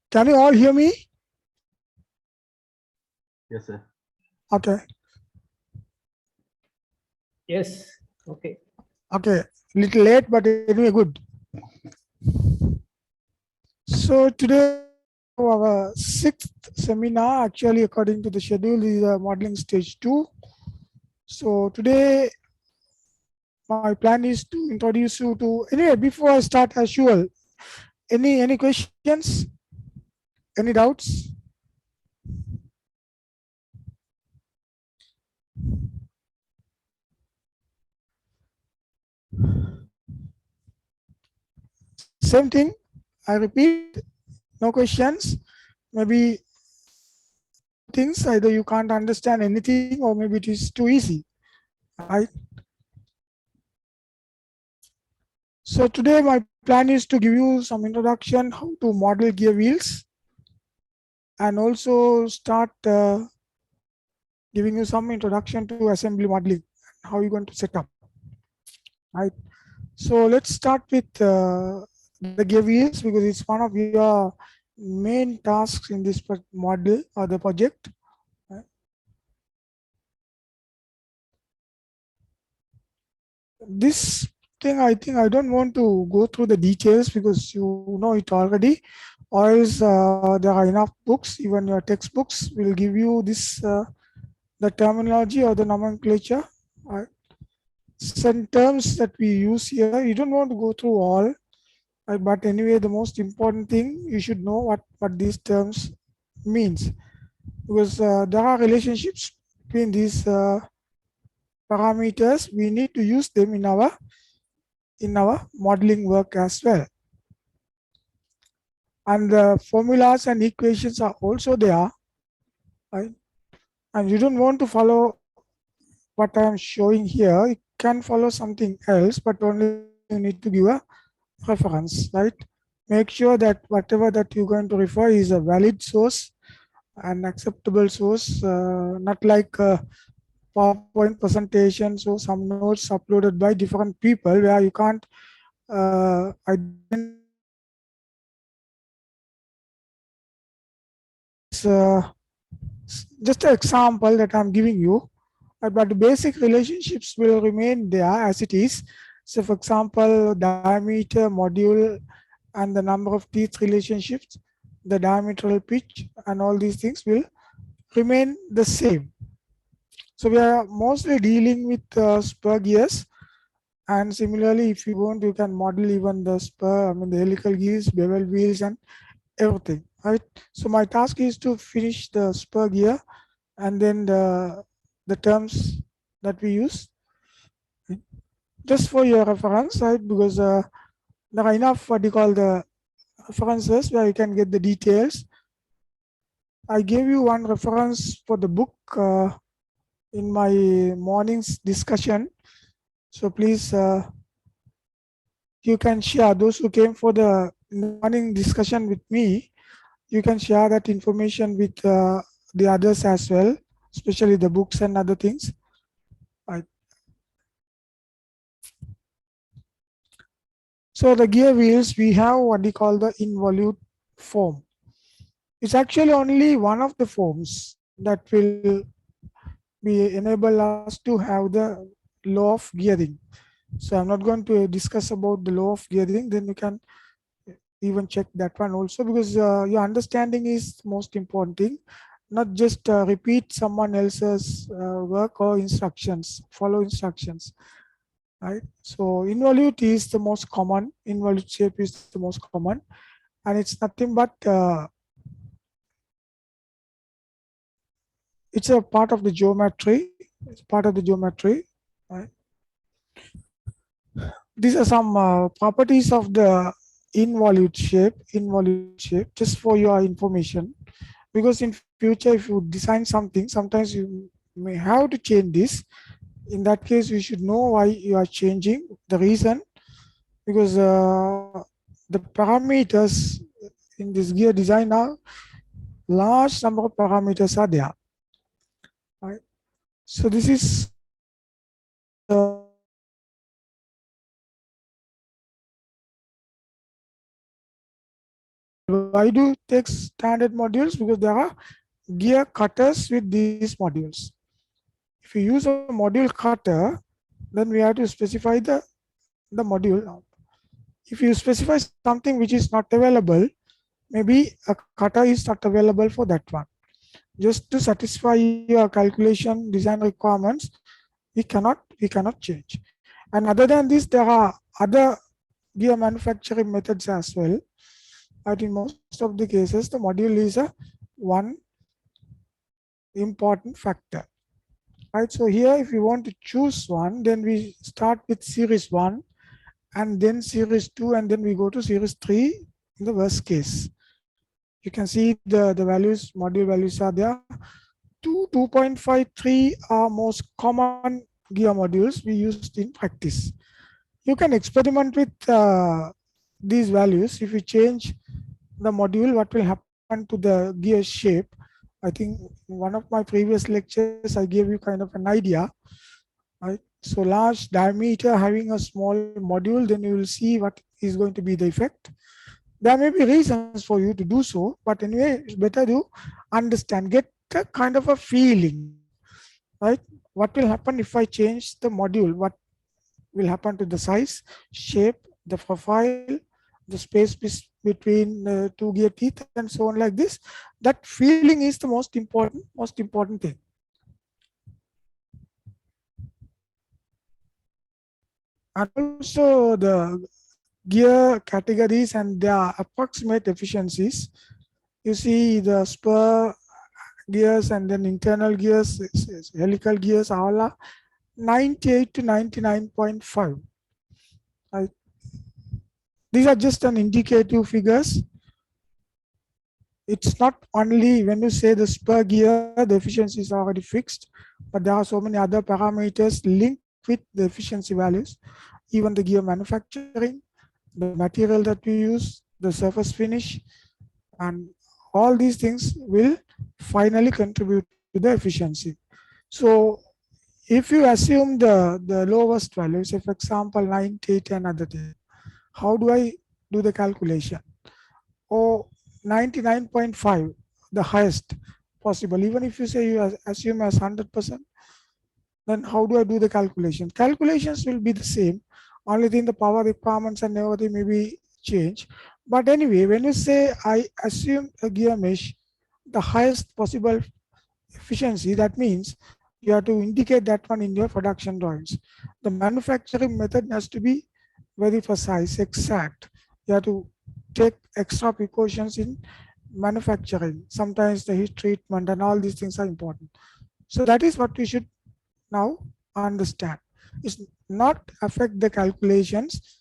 Can you all hear me? Yes, sir. Okay. Yes. Okay. Okay. Little late, but anyway, good. So today our sixth seminar, actually according to the schedule, is modeling stage 2. So today my plan is to introduce you to, anyway, before I start, as usual, any questions, any doubts? Same thing, I repeat, no questions. Maybe things either you can't understand anything or maybe it is too easy, right? So today my plan is to give you some introduction how to model gear wheels, and also start giving you some introduction to assembly modeling, how you're going to set up, right? So let's start with the gear wheels, because it's one of your main tasks in this model or the project, right? This thing, I think I don't want to go through the details because you know it already, or else there are enough books, even your textbooks will give you this the terminology or the nomenclature, right? Some terms that we use here, you don't want to go through all, right? But anyway, the most important thing, you should know what these terms means, because there are relationships between these parameters. We need to use them in our modeling work as well. And the formulas and equations are also there, right? And you don't want to follow what I am showing here. You can follow something else, but only you need to give a reference, right? Make sure that whatever that you're going to refer is a valid source, an acceptable source, not like PowerPoint presentations or some notes uploaded by different people where you can't identify just an example that I'm giving you, but the basic relationships will remain there as it is. So, for example, diameter, module, and the number of teeth relationships, the diametral pitch, and all these things will remain the same. So, we are mostly dealing with spur gears, and similarly, if you want, you can model even the spur, I mean, the helical gears, bevel wheels, and everything, right? So, my task is to finish the spur gear and then the terms that we use, just for your reference, right? Because there are enough what you call the references where you can get the details. I gave you one reference for the book in my morning's discussion. So please, you can share, those who came for the morning discussion with me, you can share that information with the others as well, especially the books and other things. Right. So the gear wheels, we have what we call the involute form. It's actually only one of the forms that will be enable us to have the law of gearing. So I'm not going to discuss about the law of gearing. Then you can even check that one also, because your understanding is most important thing. Not just repeat someone else's work or instructions, follow instructions, right? So involute is the most common. Involute shape is the most common, and it's nothing but it's a part of the geometry. It's part of the geometry, right? These are some properties of the involute shape. Involute shape, just for your information, because in future if you design something, sometimes you may have to change this. In that case, you should know why you are changing, the reason, because the parameters in this gear design are large number of parameters are there, right? So this is Why do you take standard modules? Because there are gear cutters with these modules. If you use a module cutter, then we have to specify the module. If you specify something which is not available, maybe a cutter is not available for that one. Just to satisfy your calculation design requirements, we cannot change. And other than this, there are other gear manufacturing methods as well. But in most of the cases, the module is a one important factor. Right. So here, if you want to choose one, then we start with series 1 and then series 2, and then we go to series 3 in the worst case. You can see the values, module values are there. 2.53 are most common gear modules we used in practice. You can experiment with these values. If you change the module, what will happen to the gear shape? I think in one of my previous lectures, I gave you kind of an idea. Right? So large diameter having a small module, then you will see what is going to be the effect. There may be reasons for you to do so, but anyway, it's better to understand, get a kind of a feeling, right? What will happen if I change the module? What will happen to the size, shape, the profile, the space between two gear teeth, and so on like this? That feeling is the most important thing. And also the gear categories and their approximate efficiencies. You see the spur gears and then internal gears, helical gears, all are 98 to 99.5. Right? These are just an indicative figures. It's not only when you say the spur gear, the efficiency is already fixed, but there are so many other parameters linked with the efficiency values, even the gear manufacturing, the material that we use, the surface finish, and all these things will finally contribute to the efficiency. So if you assume the lowest value, say for example 98 and other thing, how do I do the calculation? Or 99.5, the highest possible. Even if you say you assume as 100%, then how do I do the calculation? Calculations will be the same, only thing the power requirements and everything may be changed. But anyway, when you say I assume a gear mesh, the highest possible efficiency, that means you have to indicate that one in your production drawings. The manufacturing method has to be very precise, exact. You have to take extra precautions in manufacturing. Sometimes the heat treatment and all these things are important. So that is what we should now understand. It's not affect the calculations.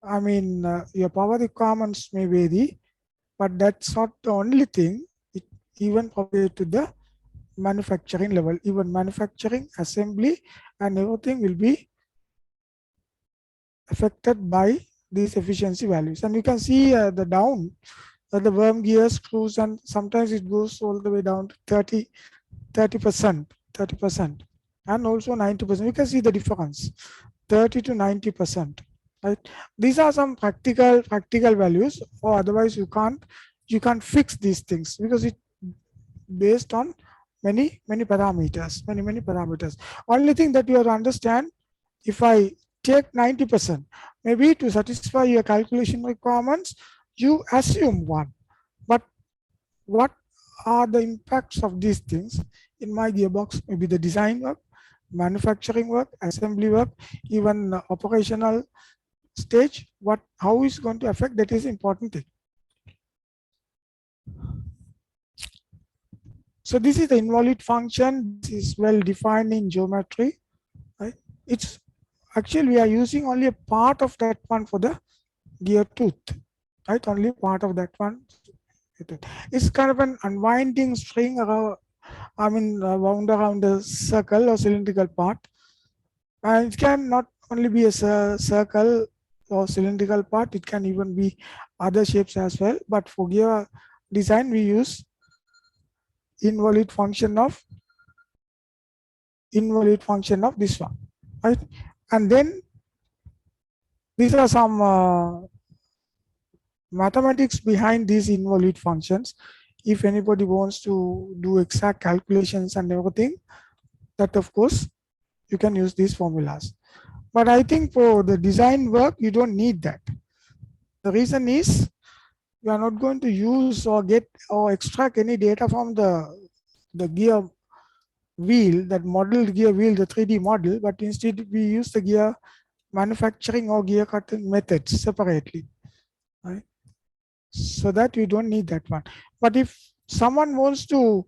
I mean, your power requirements may vary, but that's not the only thing. It even propagate to the manufacturing level. Even manufacturing, assembly, and everything will be affected by these efficiency values. And you can see the down, the worm gear screws, and sometimes it goes all the way down to 30%, and also 90%. You can see the difference, 30 to 90%. Right? These are some practical values, or otherwise you can't fix these things because it based on many parameters. Only thing that you have to understand, if I take 90%, maybe to satisfy your calculation requirements, you assume one. But what are the impacts of these things in my gearbox? Maybe the design work, manufacturing work, assembly work, even operational stage. How is going to affect, that is important thing. So this is the involute function. This is well defined in geometry. Right? It's actually we are using only a part of that one for the gear tooth. Right? Only part of that one. It's kind of an unwinding string around, wound around a circle or cylindrical part. And it can not only be a circle or cylindrical part, it can even be other shapes as well. But for gear design, we use involute function of this one, right? And then these are some mathematics behind these involute functions. If anybody wants to do exact calculations and everything, that of course you can use these formulas. But I think for the design work, you don't need that. The reason is you are not going to use or get or extract any data from the gear wheel, that modeled gear wheel, the 3D model, but instead we use the gear manufacturing or gear cutting methods separately, right? So that you don't need that one. But if someone wants to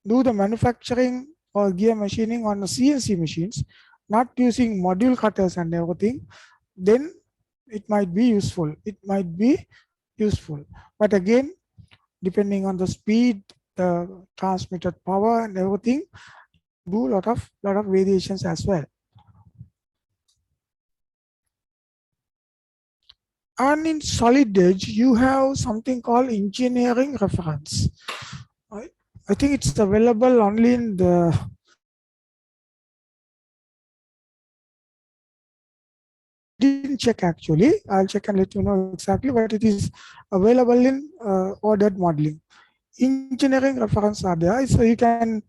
do the manufacturing or gear machining on the CNC machines, not using module cutters and everything, then it might be useful. It might be useful. But again, depending on the speed, the transmitted power and everything, do lot of variations as well. And in Solid Edge, you have something called engineering reference. I think it's available only in the didn't check actually. I'll check and let you know exactly, but it is available in ordered modeling. Engineering reference are there, so you can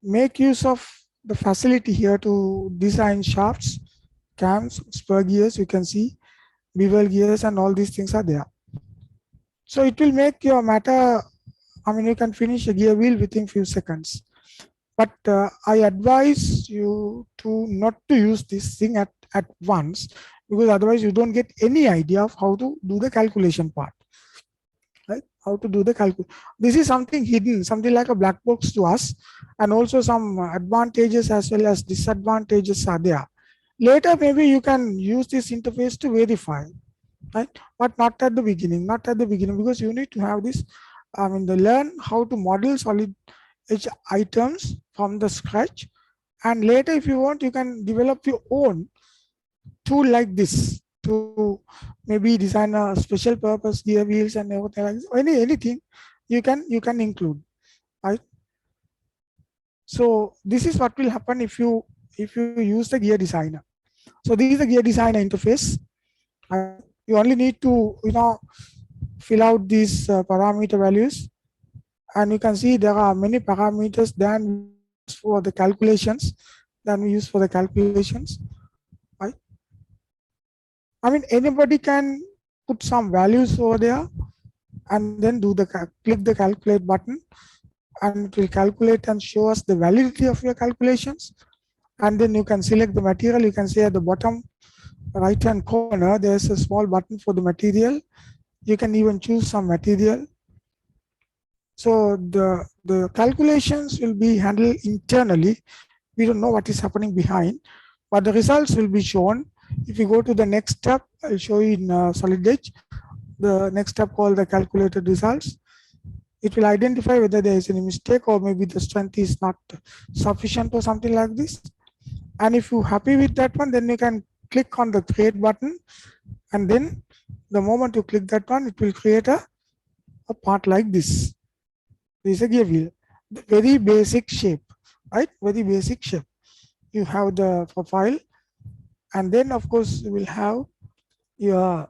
make use of the facility here to design shafts, cams, spur gears. You can see bevel gears and all these things are there. So it will make your matter. I mean, you can finish a gear wheel within few seconds. But I advise you to not to use this thing at once, because otherwise you don't get any idea of how to do the calculation part, right? How to do the calculation. This is something hidden, something like a black box to us, and also some advantages as well as disadvantages are there. Later, maybe you can use this interface to verify, right? But not at the beginning, because you need to have this, I mean, the learn how to model solid edge items from the scratch. And later, if you want, you can develop your own tool like this to maybe design a special purpose gear wheels and everything like this. Anything you can include, right? So this is what will happen if you use the gear designer. So this is the gear designer interface. You only need to fill out these parameter values, and you can see there are many parameters than for the calculations than we use for the calculations, right? I mean, anybody can put some values over there and then do the click the calculate button, and it will calculate and show us the validity of your calculations. And then you can select the material. You can see at the bottom right hand corner there's a small button for the material. You can even choose some material. So the calculations will be handled internally. We don't know what is happening behind, but the results will be shown. If you go to the next step, I'll show you in Solid Edge, the next step called the calculated results. It will identify whether there is any mistake or maybe the strength is not sufficient or something like this. And if you're happy with that one, then you can click on the create button, and then the moment you click that one, it will create a part like this. This is a gear wheel, the very basic shape, right? Very basic shape. You have the profile, and then of course you will have your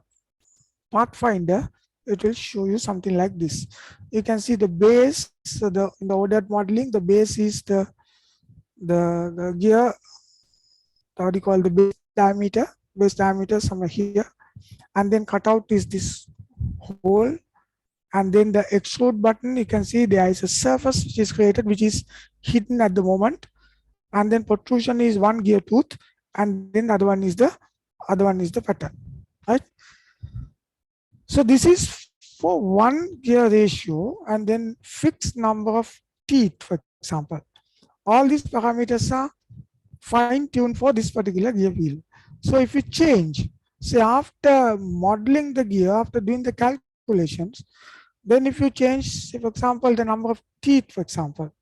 pathfinder. It will show you something like this. You can see the base. So in the ordered modeling, the base is the gear. What do you call the base diameter? Base diameter somewhere here, and then cutout is this hole. And then the extrude button, you can see there is a surface which is created, which is hidden at the moment. And then protrusion is one gear tooth, and then the other one is the pattern, right? So this is for one gear ratio, and then fixed number of teeth, for example. All these parameters are fine-tuned for this particular gear wheel. So if you change, say after modeling the gear, after doing the calculations, then if you change, say for example, the number of teeth, for example,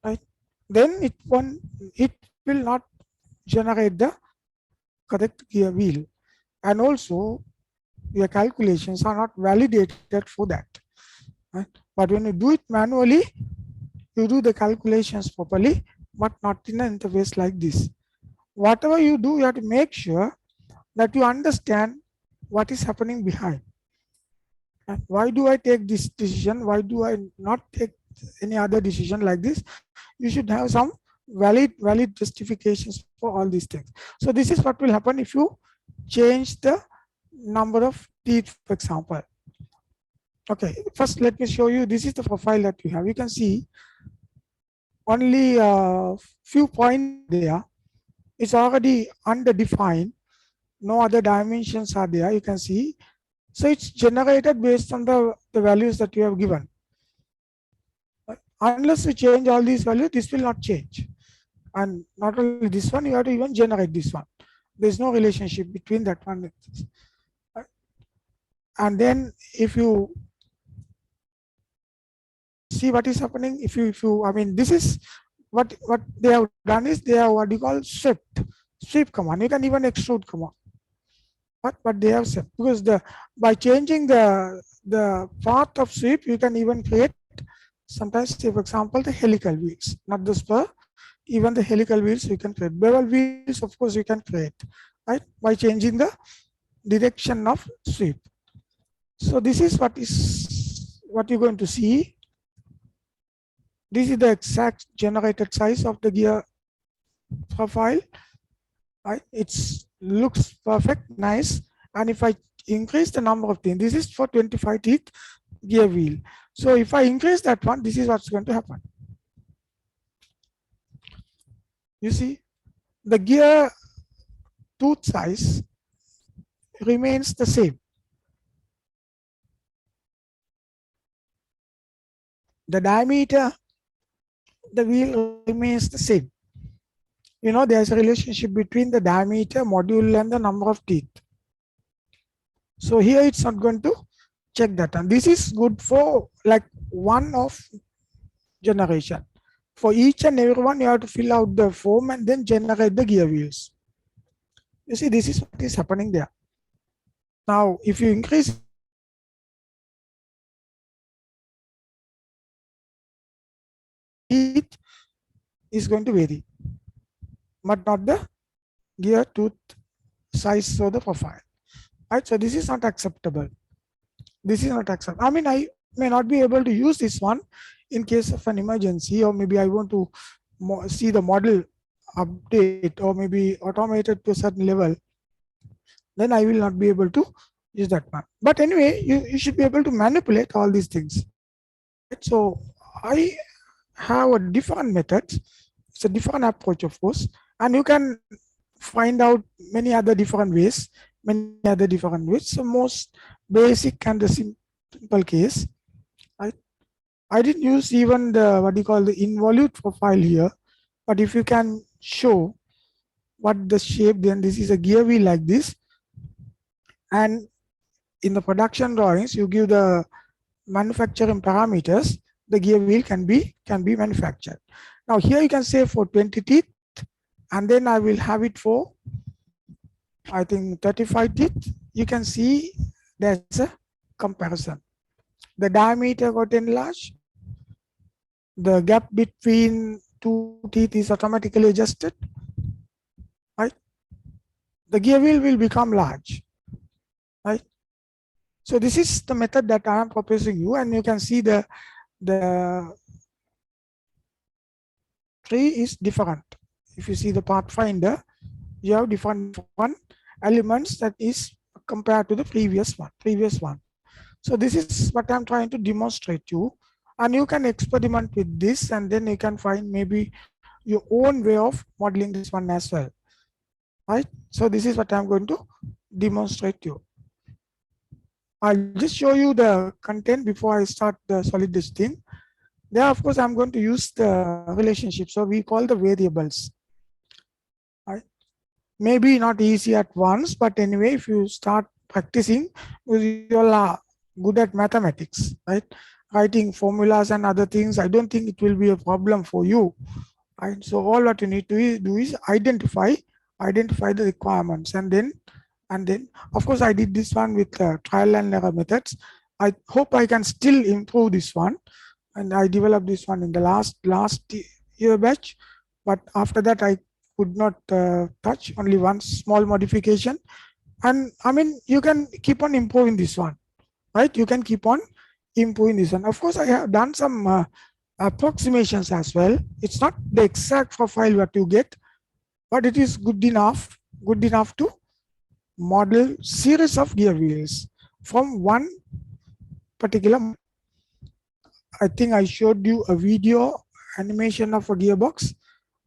right, then it will not generate the correct gear wheel. And also your calculations are not validated for that, right? But when you do it manually, you do the calculations properly, but not in an interface like this. Whatever you do, you have to make sure that you understand what is happening behind. And why do I take this decision? Why do I not take any other decision like this? You should have some valid justifications for all these things. So this is what will happen if you change the number of teeth, for example. Okay, first let me show you. This is the profile that you have. You can see only a few points there. It's already underdefined. No other dimensions are there. You can see. So it's generated based on the values that you have given. Unless you change all these values, this will not change. And not only this one, you have to even generate this one. There's no relationship between that one. And then if you see what is happening, if you I mean, this is what they have done is they have what you call sweep command. You can even extrude command. But they have said, because by changing the path of sweep, you can even create sometimes, say for example, the helical wheels, not the spur, even the helical wheels you can create. Bevel wheels, of course, you can create, right? By changing the direction of sweep. So this is what you're going to see. This is the exact generated size of the gear profile. Right? It looks perfect, nice. And if I increase the number of teeth, this is for 25 teeth gear wheel. So if I increase that one, this is what's going to happen. You see, the gear tooth size remains the same. The diameter, the wheel remains the same. You know, there's a relationship between the diameter, module, and the number of teeth. So here it's not going to check that. And this is good for like one of generation. For each and every one, you have to fill out the form and then generate the gear wheels. You see, this is what is happening there. Now, if you increase it, is going to vary, but not the gear tooth size or the profile. Right? So this is not acceptable. This is not acceptable. I mean, I may not be able to use this one in case of an emergency, or maybe I want to see the model update, or maybe automated to a certain level. Then I will not be able to use that one. But anyway, you should be able to manipulate all these things. So I have a different method. It's a different approach, of course, and you can find out many other different ways. So most basic and the simple case. I didn't use even the what you call the involute profile here, but if you can show what the shape, then this is a gear wheel like this, and in the production drawings you give the manufacturing parameters, the gear wheel can be manufactured. Now here you can say for 20 teeth, and then I will have it for I think 35 teeth. You can see there's a comparison. The diameter got enlarged. The gap between two teeth is automatically adjusted. Right? The gear wheel will become large. Right? So this is the method that I am proposing you, and you can see the tree is different. If you see the pathfinder, you have different elements that is compared to the previous one. So this is what I'm trying to demonstrate you, and you can experiment with this, and then you can find maybe your own way of modeling this one as well. Right? So this is what I'm going to demonstrate you. I'll just show you the content before I start the solid disk thing. There, of course, I'm going to use the relationship. So we call the variables. Right? Maybe not easy at once, but anyway, if you start practicing, you are good at mathematics, right? Writing formulas and other things, I don't think it will be a problem for you. Right? So all what you need to do is identify the requirements, and then of course I did this one with trial and error methods. I hope I can still improve this one, and I developed this one in the last year batch, but after that I could not touch, only one small modification. And I mean, you can keep on improving this one. right? You can keep on improving this one. Of course, I have done some approximations as well. It's not the exact profile what you get, but it is good enough to model series of gear wheels from one particular. I think I showed you a video animation of a gearbox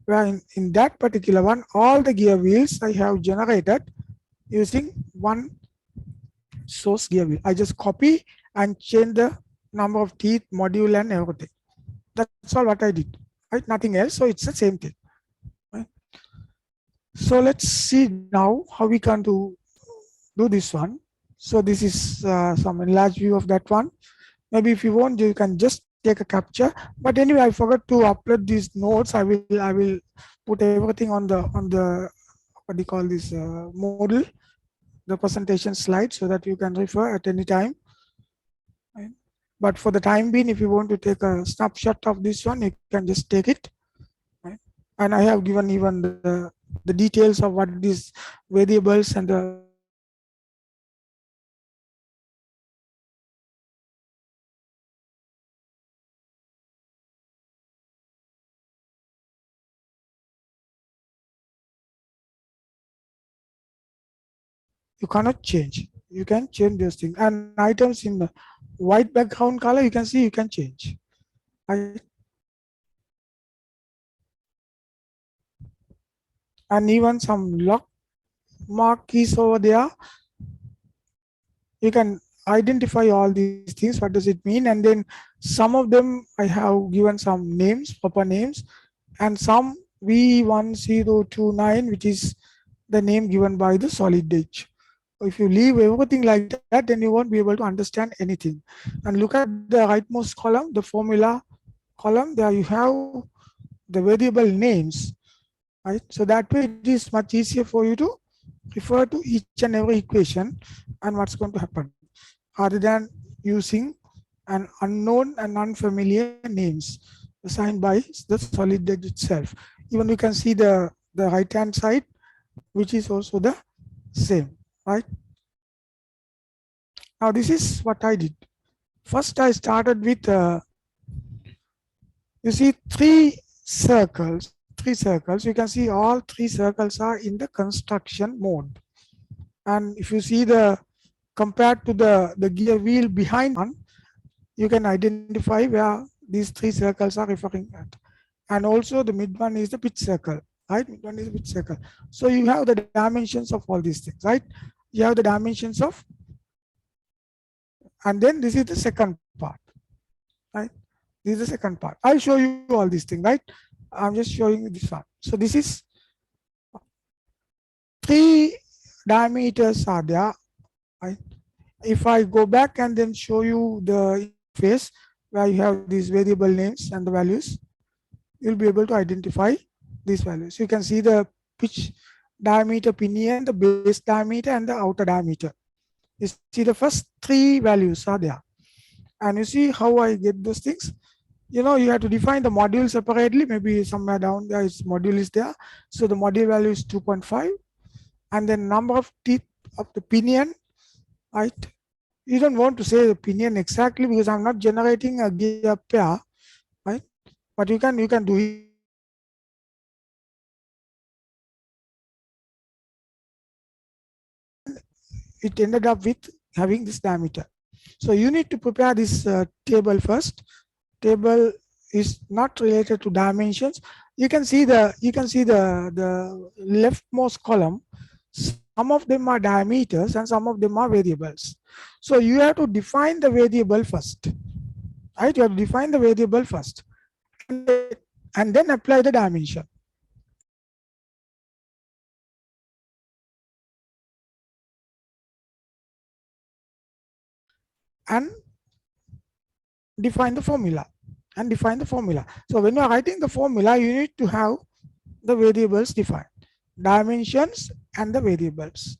where in that particular one, all the gear wheels I have generated using one source gear wheel. I just copy and change the number of teeth, module, and everything. That's all what I did, right? Nothing else. So it's the same thing. Right? So let's see now how we can do this one. So this is some enlarged view of that one. Maybe if you want, you can just take a capture. But anyway, I forgot to upload these notes. I will put everything on the what do you call this Moodle, the presentation slide, so that you can refer at any time. Right? But for the time being, if you want to take a snapshot of this one, you can just take it. Right? And I have given even the details of what these variables and the you cannot change. You can change those things. And items in the white background color, you can see you can change. Right? And even some lock mark keys over there, you can identify all these things. What does it mean? And then some of them I have given some names, proper names, and some V1029, which is the name given by the solid edge. If you leave everything like that, then you won't be able to understand anything. And look at the rightmost column, the formula column. There you have the variable names, right? So that way it is much easier for you to refer to each and every equation and what's going to happen, rather than using an unknown and unfamiliar names assigned by the solid edge itself. Even you can see the right hand side, which is also the same, right? Now this is what I did. First I started with you see three circles. You can see all three circles are in the construction mode. And if you see the compared to the gear wheel behind one, you can identify where these three circles are referring at. And also the mid one is the pitch circle, right? Mid one is the pitch circle. So you have the dimensions of all these things, right? You have the dimensions of, and then this is the second part, right? This is the second part. I'll show you all these things, right? I'm just showing you this one. So this is three diameters are there, right? If I go back and then show you the interface where you have these variable names and the values, you'll be able to identify these values. You can see the pitch diameter pinion, the base diameter, and the outer diameter. You see the first three values are there. And you see how I get those things. You know, you have to define the module separately. Maybe somewhere down there is module is there. So the module value is 2.5. And then number of teeth of the pinion, right? You don't want to say the pinion exactly because I'm not generating a gear pair, right? But you can do it. It ended up with having this diameter. So you need to prepare this table first. Table is not related to dimensions. You can see the leftmost column. Some of them are diameters and some of them are variables. So you have to define the variable first, right? You have to define the variable first, and then apply the dimension. And define the formula. So when you are writing the formula, you need to have the variables defined, dimensions and the variables,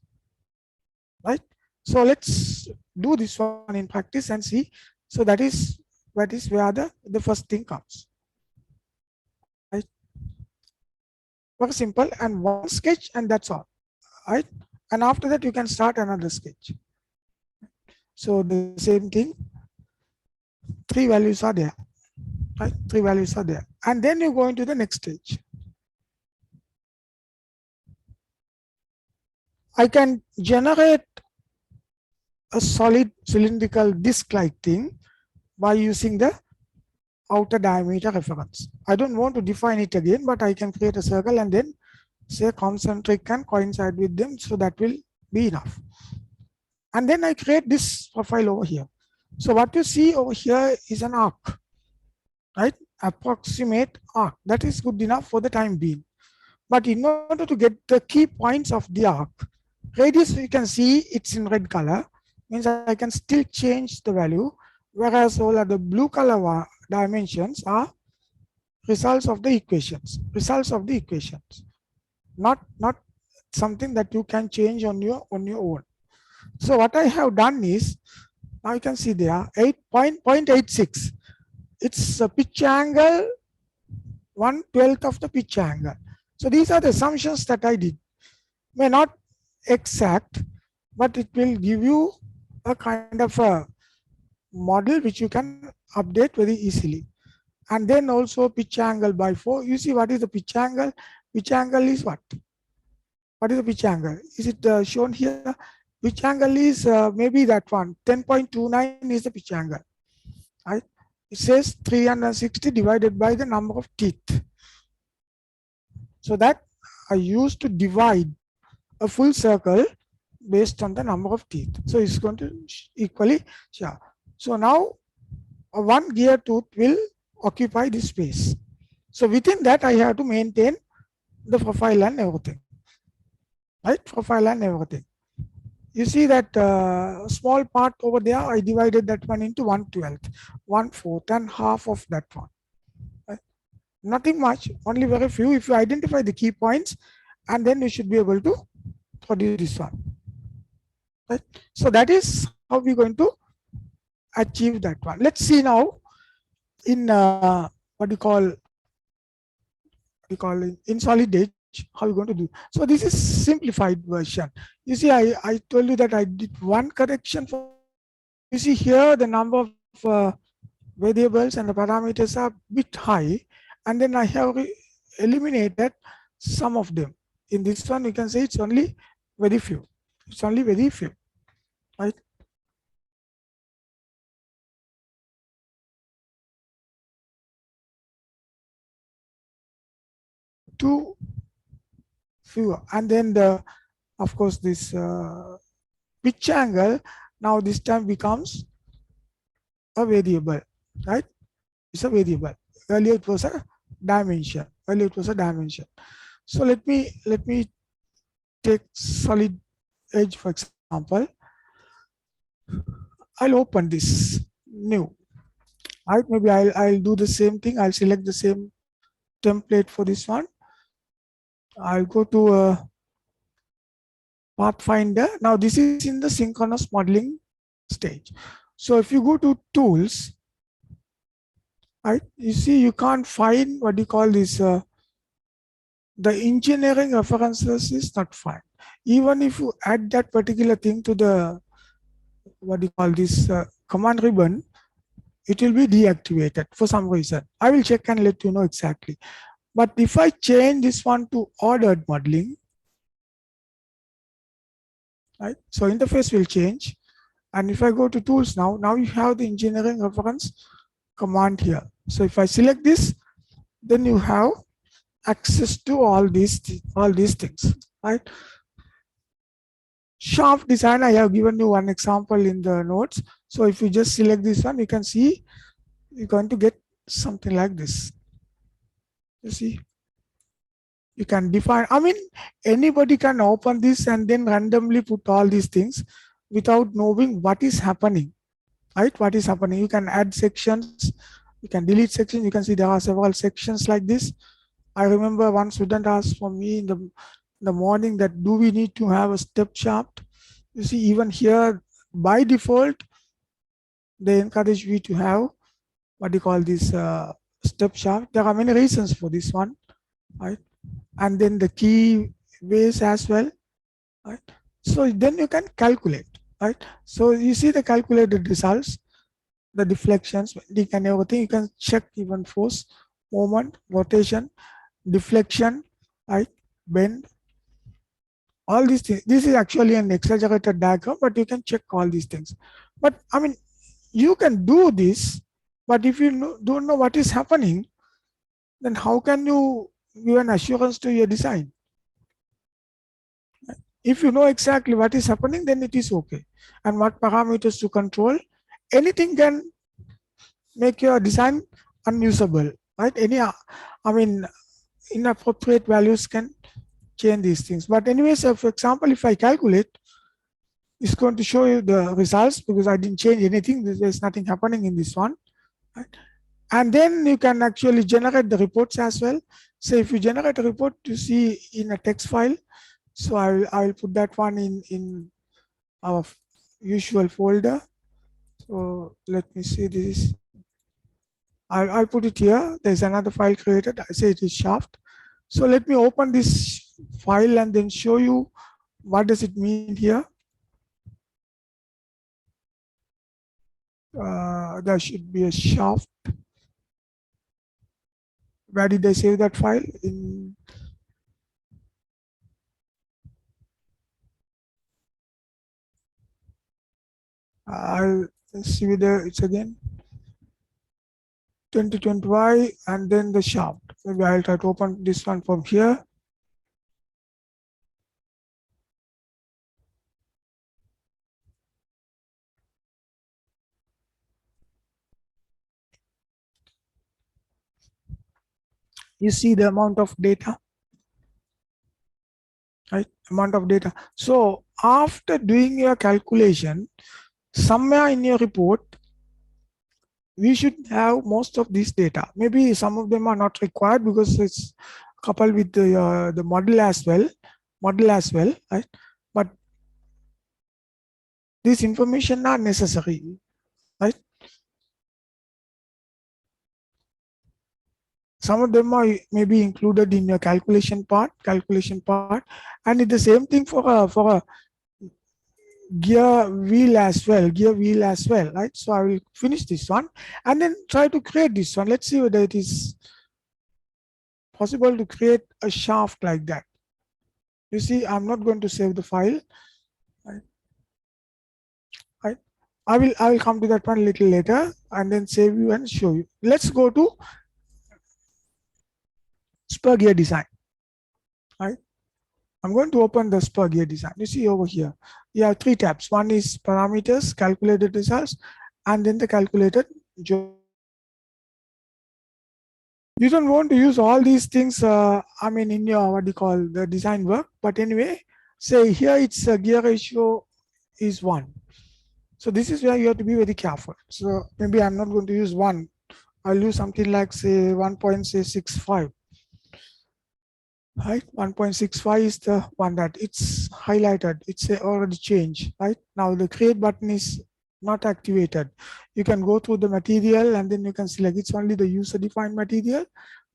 right? So let's do this one in practice and see. So that is where the first thing comes, right? Very simple, and one sketch and that's all, right? And after that you can start another sketch. So the same thing, 3 values are there, right? 3 values are there. And then you go into the next stage. I can generate a solid cylindrical disc-like thing by using the outer diameter reference. I don't want to define it again, but I can create a circle and then say concentric and coincide with them, so that will be enough. And then I create this profile over here. So what you see over here is an arc, right? Approximate arc. That is good enough for the time being. But in order to get the key points of the arc, radius, you can see it's in red color, means I can still change the value, whereas all of the blue color dimensions are results of the equations, not something that you can change on your own. So what I have done is, now you can see there 8.86. It's a pitch angle, 1/12 of the pitch angle. So these are the assumptions that I did. May not exact, but it will give you a kind of a model which you can update very easily. And then also pitch angle by 4. You see what is the pitch angle? Pitch angle is what? What is the pitch angle? Is it shown here? Pitch angle is maybe that one. 10.29 is the pitch angle. Right? It says 360 divided by the number of teeth. So that I used to divide a full circle based on the number of teeth. So it's going to equally share. So now one gear tooth will occupy this space. So within that, I have to maintain the profile and everything. Right? Profile and everything. You see that small part over there, I divided that one into 1/12, 1/4, and half of that one. Right? Nothing much, only very few. If you identify the key points, and then you should be able to produce this one. Right? So that is how we're going to achieve that one. Let's see now in what you call in solid edge, how you're going to do. So this is simplified version. You see, I told you that I did one correction for, you see here the number of variables and the parameters are bit high, and then I have eliminated some of them. In this one, you can say it's only very few. It's only very few, right? Too few, and then of course this pitch angle now this time becomes a variable, right? It's a variable. Earlier it was a dimension. So let me take solid edge for example. I'll open this new. Right? Maybe I'll do the same thing. I'll select the same template for this one. I'll go to Pathfinder. Now this is in the synchronous modeling stage. So if you go to tools, right, you see you can't find what you call this, the engineering references is not fine. Even if you add that particular thing to the, what do you call this, command ribbon, it will be deactivated for some reason. I will check and let you know exactly. But if I change this one to ordered modeling, right, so interface will change. And if I go to tools now you have the engineering reference command here. So if I select this, then you have access to all these things, right? Shaft design, I have given you one example in the notes. So if you just select this one, you can see you're going to get something like this. You see, you can define, I mean, anybody can open this and then randomly put all these things without knowing what is happening, right? What is happening? You can add sections, you can delete sections. You can see there are several sections like this. I remember one student asked for me in the morning that do we need to have a step shaft? You see, even here by default, they encourage me to have what you call this step shaft. There are many reasons for this one, right? And then the key ways as well, right? So then you can calculate. right? So you see the calculated results, the deflections, bending and everything. You can check even force, moment, rotation, deflection, right? Bend, all these things. This is actually an exaggerated diagram, but you can check all these things. But I mean, you can do this, but if you don't know what is happening, then how can you give an assurance to your design? If you know exactly what is happening, then it is okay. And what parameters to control, anything can make your design unusable, right? I mean, inappropriate values can change these things. But anyway, so for example, if I calculate, it's going to show you the results because I didn't change anything. There's nothing happening in this one. Right? And then you can actually generate the reports as well. So if you generate a report to see in a text file, so I will put that one in our usual folder. So let me see this. I'll put it here. There's another file created. I say it is shaft. So let me open this file and then show you what does it mean here. There should be a shaft. Where did I save that file? In I'll see whether it's again 2020y and then the shaft. Maybe I'll try to open this one from here. You see the amount of data, right? Amount of data. So after doing your calculation, somewhere in your report, we should have most of this data. Maybe some of them are not required because it's coupled with the model as well, right? But this information are necessary, right? Some of them are maybe included in your calculation part, and it's the same thing for a gear wheel as well, right? So I will finish this one and then try to create this one. Let's see whether it is possible to create a shaft like that. You see, I'm not going to save the file. Right? Right? I will come to that one a little later and then save you and show you. Let's go to spur gear design. Right? I'm going to open the spur gear design. You see over here, you have three tabs. One is parameters, calculated results, and then the calculated geometry. You don't want to use all these things, I mean, in your, what do you call, the design work. But anyway, say here it's gear ratio is 1. So this is where you have to be very careful. So maybe I'm not going to use 1. I'll use something like, say, 1.65. Right, 1.65 is the one that it's highlighted. It's already changed. Right now, the create button is not activated. You can go through the material and then you can select. It's only the user defined material,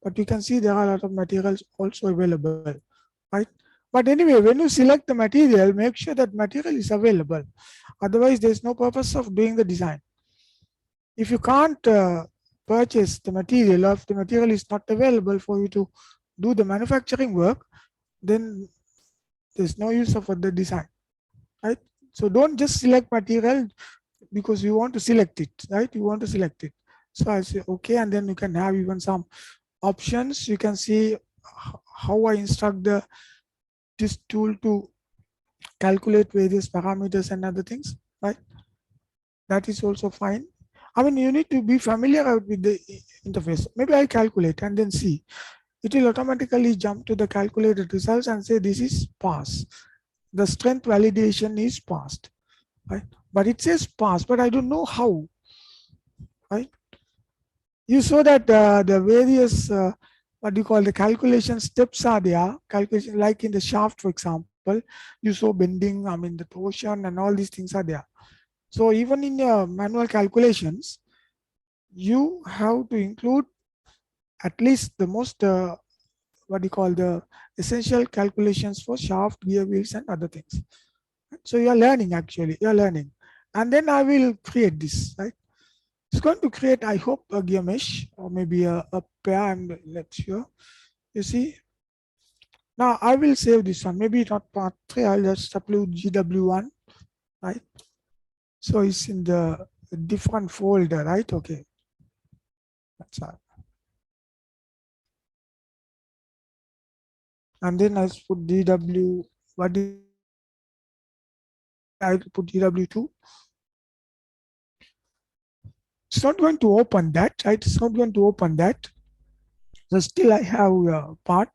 but you can see there are a lot of materials also available. Right, but anyway, when you select the material, make sure that material is available. Otherwise, there's no purpose of doing the design. If you can't purchase the material, or if the material is not available for you to do the manufacturing work, then there's no use of the design, right? So don't just select material because you want to select it, right? You want to select it. So I say okay, and then you can have even some options. You can see how I instruct this tool to calculate various parameters and other things, right? That is also fine. I mean, you need to be familiar with the interface. Maybe I calculate and then see. It will automatically jump to the calculated results and say this is pass. The strength validation is passed, right? But it says pass, but I don't know how, right? You saw that the various what do you call, the calculation steps are there. Calculation, like in the shaft, for example, you saw bending. I mean, the torsion and all these things are there. So even in your manual calculations, you have to include at least the most what do you call, the essential calculations for shaft, gear wheels, and other things. So you're learning actually, you're learning. And then I will create this, right? It's going to create, I hope, a gear mesh or maybe a pair, I'm not sure. You see, now I will save this one, maybe not part 3, I'll just upload GW1, right? So it's in the different folder, right? Okay, that's all. And then I put DW, what did I put DW2? It's not going to open that, right? It's not going to open that. So still I have a part.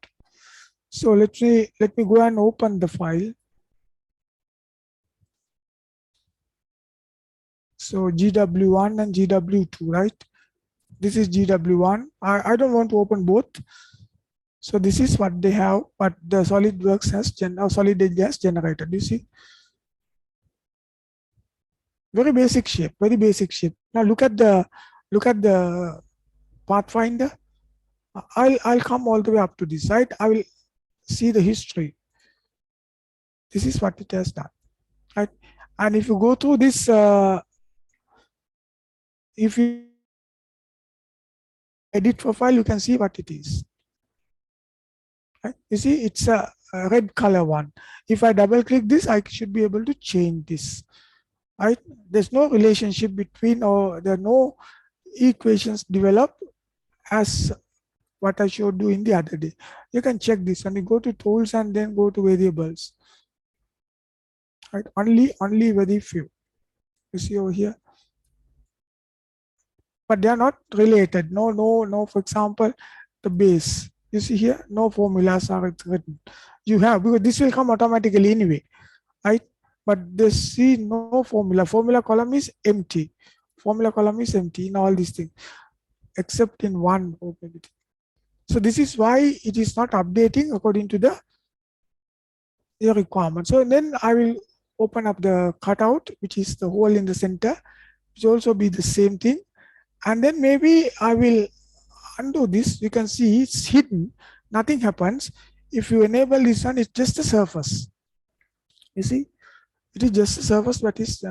So let me go and open the file. So GW1 and GW2, right? This is GW1. I don't want to open both. So this is what they have, but the SolidWorks has Solid Edge has generated. You see, very basic shape, very basic shape. Now look at the Pathfinder. I'll come all the way up to this side. I will see the history. This is what it has done, right? And if you go through this, if you edit profile, you can see what it is. Right? You see, it's a red color one. If I double click this, I should be able to change this. Right? There's no relationship between, or there are no equations developed as what I showed you in the other day. You can check this and you go to tools and then go to variables. Right? Only very few. You see over here. But they are not related. No. For example, the base. You see here, no formulas are written. You have, because this will come automatically anyway, right? But they see no formula. Formula column is empty. Formula column is empty in all these things, except in one. So this is why it is not updating according to the requirement. So then I will open up the cutout, which is the hole in the center, which will also be the same thing. And then maybe I will undo this. You can see it's hidden. Nothing happens. If you enable this one, it's just a surface. You see, it is just a surface that is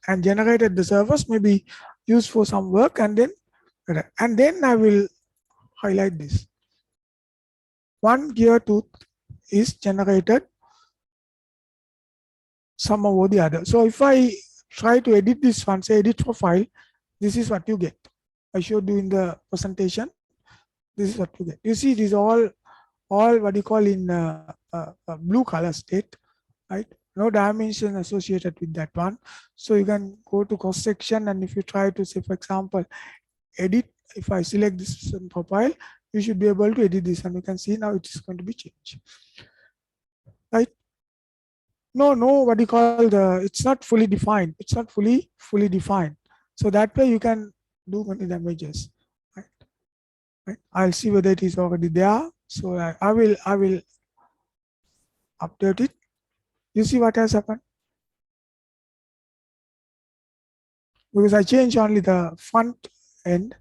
and generated the surface may be used for some work, and then I will highlight this. One gear tooth is generated somehow or the other. So if I try to edit this one, say edit profile, this is what you get. I showed you in the presentation. This is what you get. You see, it is all what you call in blue color state, right? No dimension associated with that one. So you can go to cross section, and if you try to say, for example, edit, if I select this profile, you should be able to edit this, and you can see now it is going to be changed, right? No, what you call it's not fully defined. It's not fully defined. So that way you can do many damages, right? I'll see whether it is already there. So I will update it. You see what has happened? Because I change only the front end.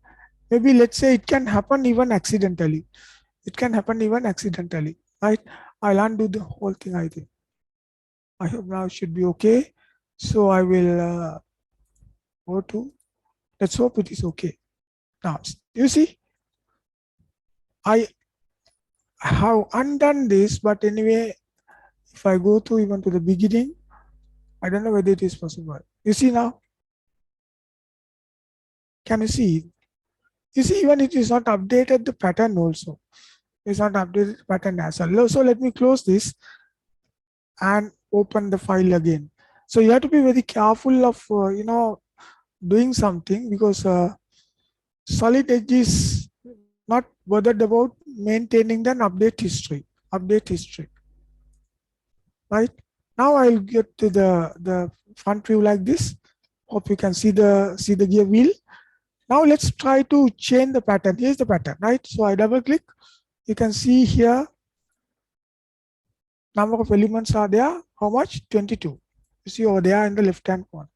Maybe let's say it can happen even accidentally. It can happen even accidentally, right? I'll undo the whole thing, I think. I hope now it should be okay. So I will go to, let's hope it is okay. Now, you see, I have undone this, but anyway, if I go to even to the beginning, I don't know whether it is possible. You see now? Can you see? You see, even it is not updated the pattern also. It's not updated the pattern as well. So let me close this and open the file again. So you have to be very careful of, doing something, because Solid Edge is not bothered about maintaining the update history. Right? Now I'll get to the front view like this. Hope you can see the gear wheel. Now let's try to change the pattern. Here's the pattern, right? So I double click. You can see here, number of elements are there. How much? 22. You see over there in the left hand corner.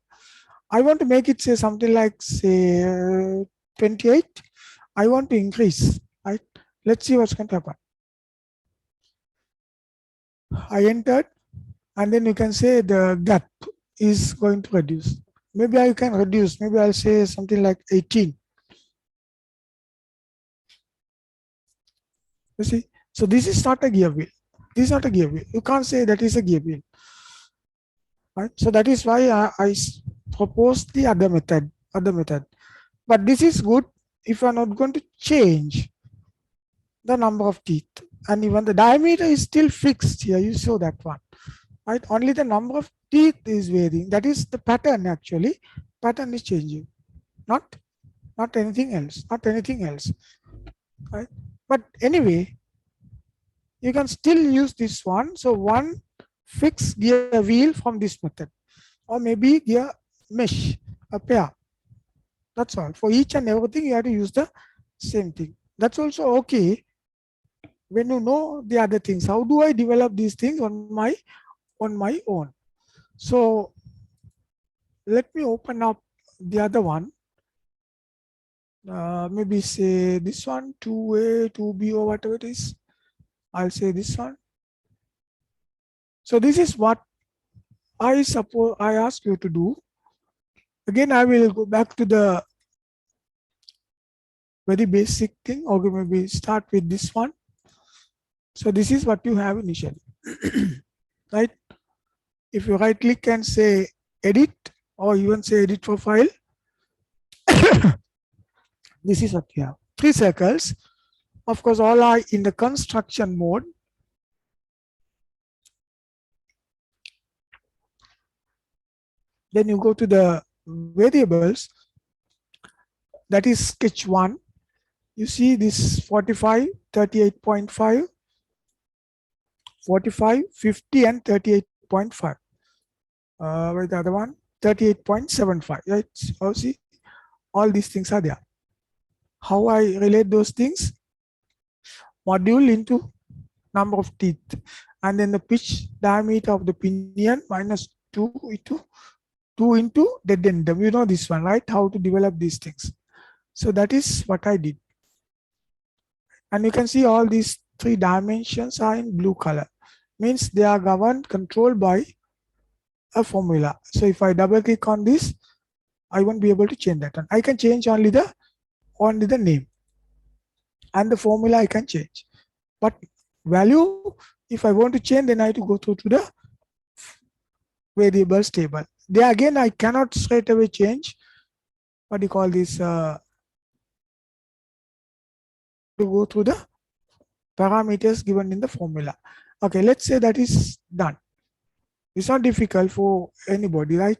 I want to make it say something like, say, 28. I want to increase, right? Let's see what's going to happen. I entered. And then you can say the gap is going to reduce. Maybe I can reduce, maybe I'll say something like 18. You see, so this is not a gear wheel. This is not a gear wheel. You can't say that is a gear wheel. Right? So that is why I propose the other method. But this is good if you are not going to change the number of teeth, and even the diameter is still fixed here. You saw that one, right? Only the number of teeth is varying. That is the pattern actually. Pattern is changing, not anything else. Right? But anyway, you can still use this one. So one fixed gear wheel from this method, or maybe gear mesh, a pair. That's all. For each and everything, you have to use the same thing. That's also okay when you know the other things. How do I develop these things on my own? So let me open up the other one. Maybe say this one, 2A, 2B, or whatever it is. I'll say this one. So this is what I suppose I ask you to do. Again, I will go back to the very basic thing, or maybe start with this one. So this is what you have initially, right? If you right click and say edit, or even say edit profile, this is what you have. 3 circles. Of course, all are in the construction mode. Then you go to the variables. That is sketch 1. You see this 45, 38.5, 45, 50, and 38.5. Where's the other one? 38.75. Right? So see, all these things are there. How I relate those things? Module into number of teeth, and then the pitch diameter of the pinion minus 2 into deadendum. You know this one, right? How to develop these things. So that is what I did. And you can see all these 3 dimensions are in blue color. Means they are governed, controlled by a formula. So if I double click on this, I won't be able to change that one. I can change only the name, and the formula I can change. But value, if I want to change, then I have to go through to the variables table. There again, I cannot straight away change. What do you call this? To go through the parameters given in the formula. Okay, let's say that is done. It's not difficult for anybody, right?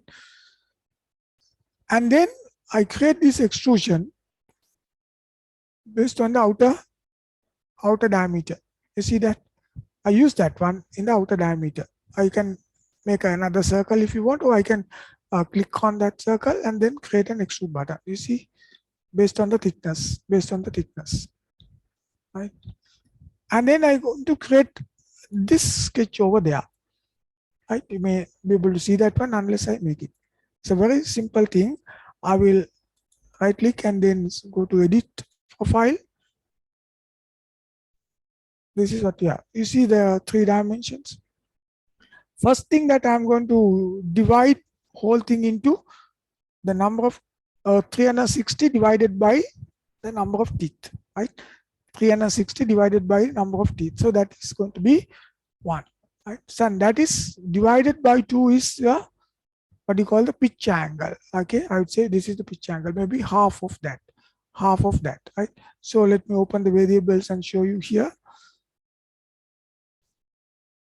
And then I create this extrusion based on the outer diameter. You see that? I use that one in the outer diameter. I can make another circle if you want, or I can click on that circle and then create an extrude button. You see, based on the thickness, right? And then I'm going to create this sketch over there. Right? You may be able to see that one unless I make it. It's a very simple thing. I will right click and then go to edit profile. This is what you have. You see the 3 dimensions. First thing that I'm going to divide whole thing into the number of 360 divided by the number of teeth, right? 360 divided by number of teeth. So that is going to be 1. Right? So that is divided by 2 is what you call the pitch angle. Okay, I would say this is the pitch angle, maybe half of that, right? So let me open the variables and show you here.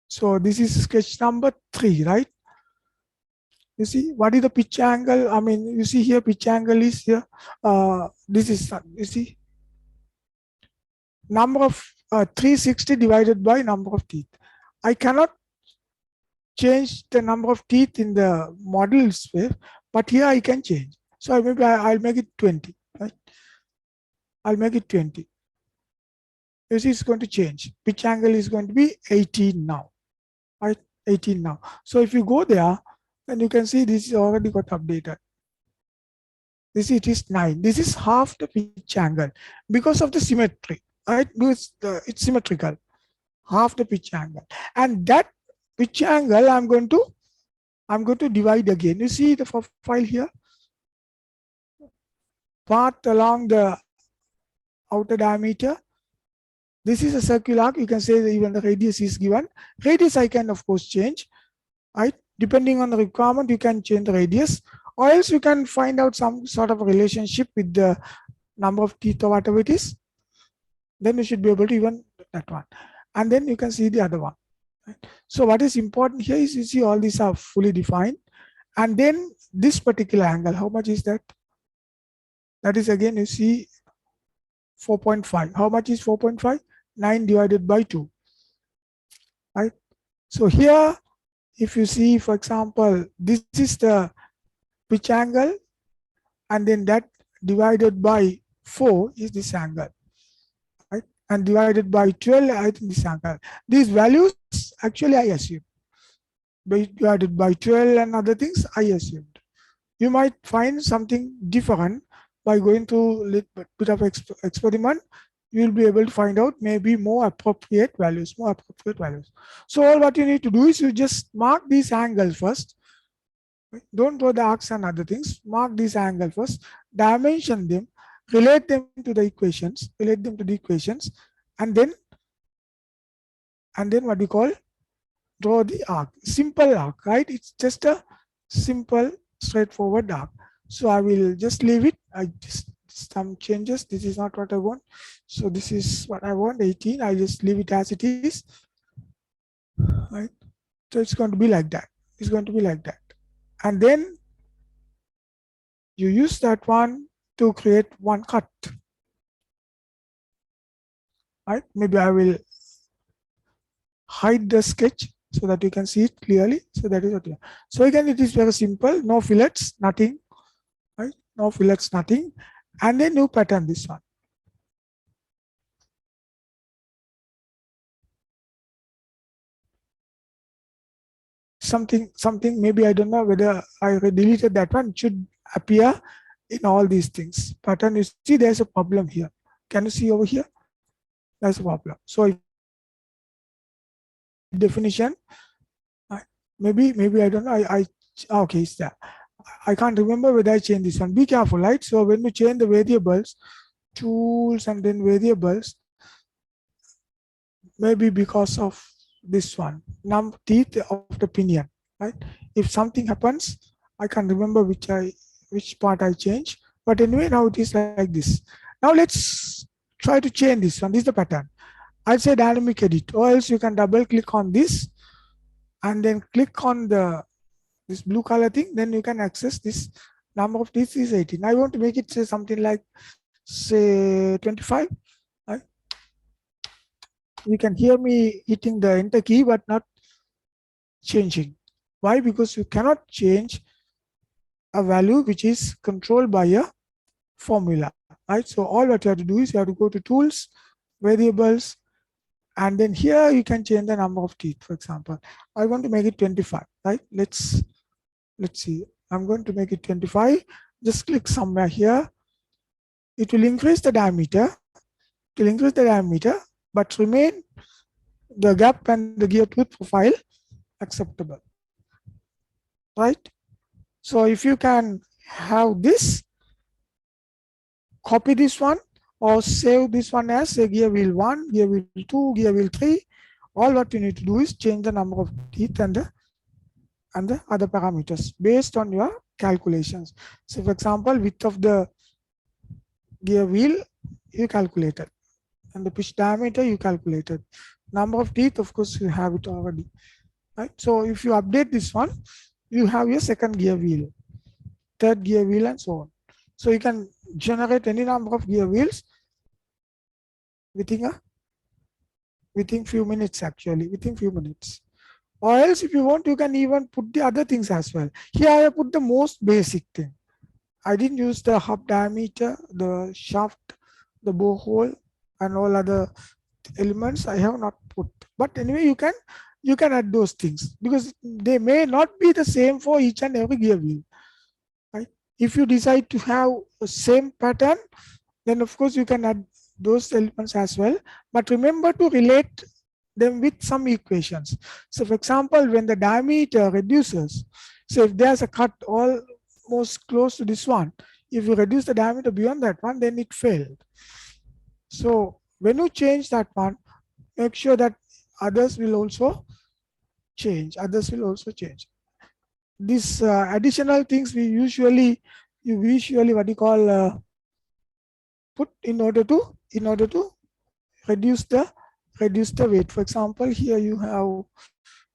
So this is sketch number 3, right? You see what is the pitch angle? I mean, you see here pitch angle is here. This is, you see, number of 360 divided by number of teeth. I cannot change the number of teeth in the model space, but here I can change. So maybe I'll make it 20, right? I'll make it 20. You see, it's going to change. Pitch angle is going to be 18 now, right? 18 now. So if you go there, then you can see this is already got updated. This it is 9. This is half the pitch angle because of the symmetry, right? Because it's symmetrical, half the pitch angle, and that which angle I'm going to divide again. You see the file here, path along the outer diameter. This is a circular arc. You can say that even the radius is given. Radius I can of course change, right? Depending on the requirement, you can change the radius, or else you can find out some sort of relationship with the number of teeth or whatever it is. Then you should be able to even that one. And then you can see the other one. Right? So what is important here is you see all these are fully defined. And then this particular angle, how much is that? That is again, you see 4.5. How much is 4.5? 9 divided by 2. Right? So here, if you see, for example, this is the pitch angle, and then that divided by 4 is this angle. Right? And divided by 12, I think this angle. These values, actually, I assume. Divided by 12 and other things, I assumed. You might find something different by going through a little bit of experiment. You will be able to find out maybe more appropriate values, So all what you need to do is you just mark these angles first. Don't draw the arcs and other things. Mark these angles first, dimension them, relate them to the equations, and then what we call draw the arc, simple arc, right? It's just a simple, straightforward arc. So I will just leave it. I just some changes. This is not what I want. So this is what I want, 18. I just leave it as it is. Right? So it's going to be like that. It's going to be like that. And then you use that one to create one cut. Right? Maybe I will hide the sketch so that you can see it clearly. So that is what. So again, it is very simple. No fillets, nothing. Right? No fillets, nothing. And then you pattern this one. Something, maybe I don't know whether I deleted that one. It should appear in all these things. Pattern, you see there's a problem here. Can you see over here? There's a problem. So definition, maybe I don't know. Okay, it's there. I can't remember whether I changed this one. Be careful, right? So when you change the variables, tools and then variables, maybe because of this one, teeth of the pinion, right? If something happens, I can't remember which part I changed, but anyway, now it is like this. Now let's try to change this one. This is the pattern. I'll say dynamic edit, or else you can double click on this and then click on this blue color thing. Then you can access this number of teeth is 18. I want to make it say something like say 25. Right? You can hear me hitting the enter key, but not changing. Why? Because you cannot change a value which is controlled by a formula. Right? So all what you have to do is you have to go to tools, variables, and then here you can change the number of teeth. For example, I want to make it 25. Right? Let's see. I'm going to make it 25. Just click somewhere here. It will increase the diameter. It will increase the diameter, but remain the gap and the gear tooth profile acceptable. Right? So if you can have this, copy this one or save this one as say gear wheel 1, gear wheel 2, gear wheel 3. All what you need to do is change the number of teeth and the other parameters based on your calculations. So for example, width of the gear wheel you calculated, and the pitch diameter you calculated. Number of teeth, of course, you have it already. Right? So if you update this one, you have your second gear wheel, third gear wheel, and so on. So you can generate any number of gear wheels within few minutes, actually, within few minutes. Or else if you want, you can even put the other things as well. Here I have put the most basic thing. I didn't use the hub diameter, the shaft, the bore hole, and all other elements I have not put. But anyway, you can add those things because they may not be the same for each and every gear wheel. Right? If you decide to have the same pattern, then of course you can add those elements as well. But remember to relate them with some equations. So for example, when the diameter reduces, so if there's a cut almost close to this one, if you reduce the diameter beyond that one, then it failed. So when you change that one, make sure that others will also change. These additional things we usually what you call put in order to reduce the weight. For example, here you have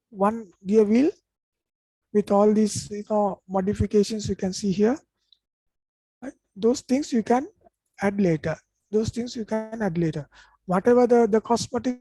one gear wheel with all these modifications you can see here. Right? Those things you can add later. Whatever the cosmetic